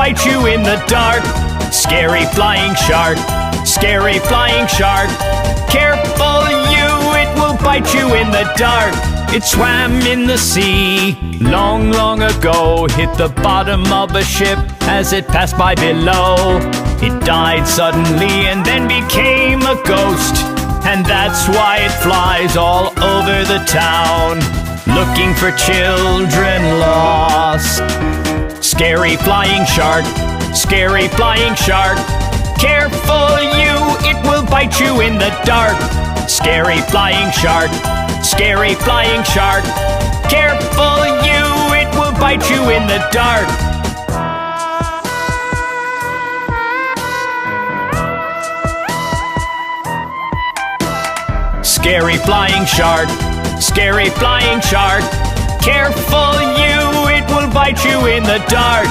bite you in the dark. Scary flying shark, scary flying shark. Careful you, it will bite you in the dark. It swam in the sea long, long ago, hit the bottom of a ship as it passed by below. It died suddenly and then became a ghost, and that's why it flies all over the town, looking for children lost. Scary flying shark, scary flying shark. Careful you, it will bite you in the dark. Scary flying shark, scary flying shark. Careful you, it will bite you in the dark. Scary flying shark, scary flying shark. Careful you, it will bite you in the dark.